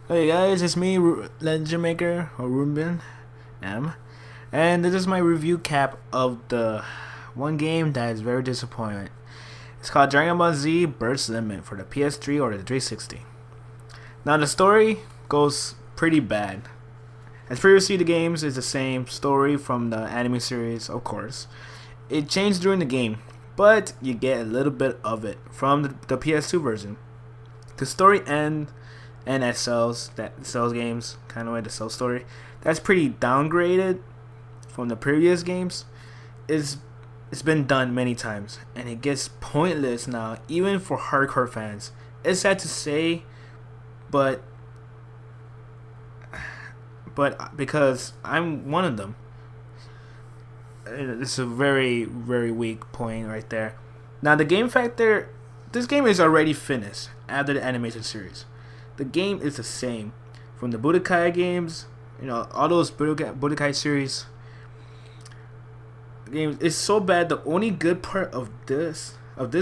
Hey guys, it's me, Legend Maker or Ruben M, and this is my review cap of the one game that is very disappointing. It's called Dragon Ball Z Burst Limit for the PS3 or the 360. Now the story goes pretty bad. As previously, the games is the same story from the anime series, of course. It changed during the game, but you get a little bit of it from the PS2 version. The story and that sells games, kind of like the Cell story. That's pretty downgraded from the previous games. It's been done many times, and it gets pointless now, even for hardcore fans. It's sad to say, but because I'm one of them, it's a very weak point right there. Now the game factor, this game is already finished after the animation series. The game is the same from the Budokai games, all those Budokai series games. It's so bad. The only good part of this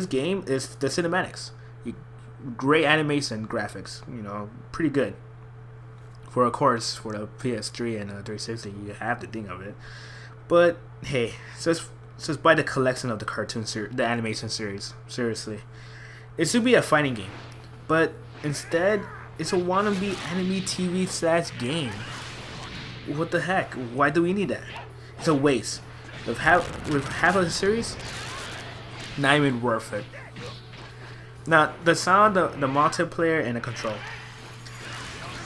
game is the cinematics. Great animation graphics, pretty good. For of course, for the PS3 and 360, you have to think of it. But hey, just buy the collection of the the animation series. Seriously, it should be a fighting game, but instead, it's a wannabe anime TV/game. What the heck? Why do we need that? It's a waste. With half of the series, not even worth it. Now, the sound, the multiplayer, and the control.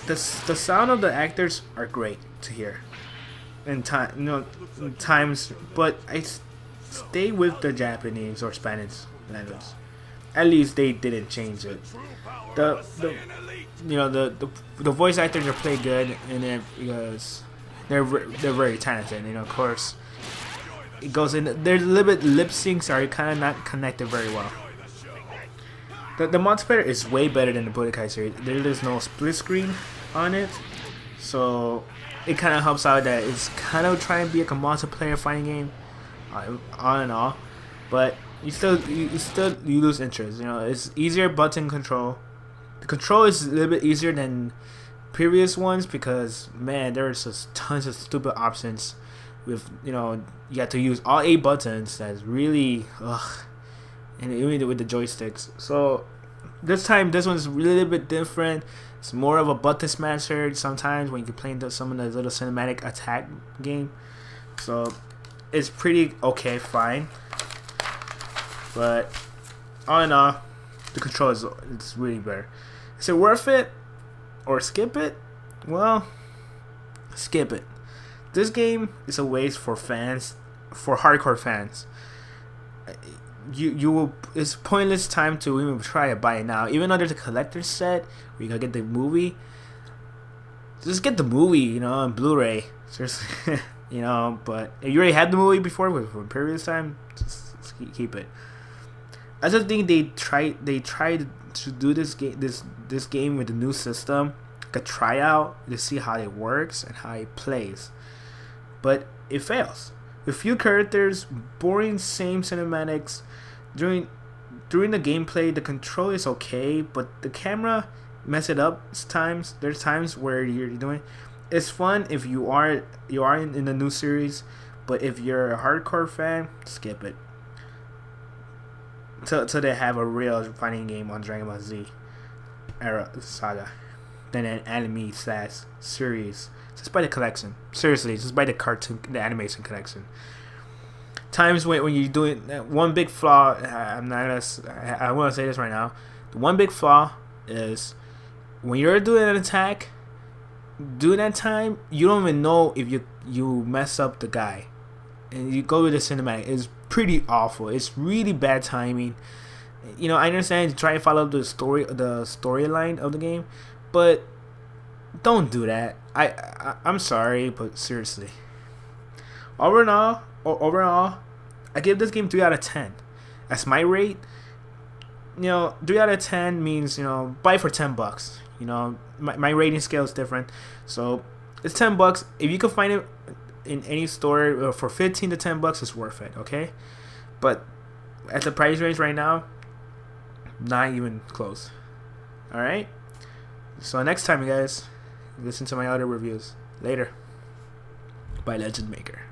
The sound of the actors are great to hear. In times, but I stay with the Japanese or Spanish language. At least they didn't change it. The voice actors are play good in it because they're very talented. Of course, it goes in. There's a little bit lip syncs are kind of not connected very well. The multiplayer is way better than the Budokai series. There's no split screen on it, so it kind of helps out that it's kind of trying to be like a multiplayer fighting game, on and off, but you lose interest. It's easier button control. The control is a little bit easier than previous ones because man, there's just tons of stupid options. With you have to use all 8 buttons. That's really and even with the joysticks. So this one's a little bit different. It's more of a button smasher sometimes when you play some of the little cinematic attack game. So it's pretty okay, fine. But all in all, the control is really better. Is it worth it or skip it? Well, skip it. This game is a waste for fans, for hardcore fans. You will. It's pointless time to even try to buy it now. Even though there's a collector's set where you can get the movie, just get the movie, on Blu-ray. Seriously, But if you already had the movie before from previous time, just keep it. I just think they tried to do this game with the new system, like a tryout to see how it works and how it plays, but it fails. With few characters, boring same cinematics. During the gameplay, the control is okay, but the camera mess it up times. There's times where you're doing. It's fun if you are in the new series, but if you're a hardcore fan, skip it. Till they have a real fighting game on Dragon Ball Z era saga, then an anime/series. Just buy the collection. Seriously, just buy the animation collection. Times when you're doing one big flaw, I want to say this right now. The one big flaw is when you're doing an attack, during that time you don't even know if you mess up the guy, and you go with the cinematic. It's pretty awful. It's really bad timing. I understand try to follow the storyline of the game, but don't do that. I'm sorry, but seriously. Overall, I give this game 3 out of 10. That's my rate. 3 out of 10 means buy for $10. My rating scale is different, so it's $10. If you can find it in any store for $15 to $10, it's worth it. Okay, but at the price range right now, not even close. All right. So next time, you guys, listen to my other reviews. Later. By Legend Maker.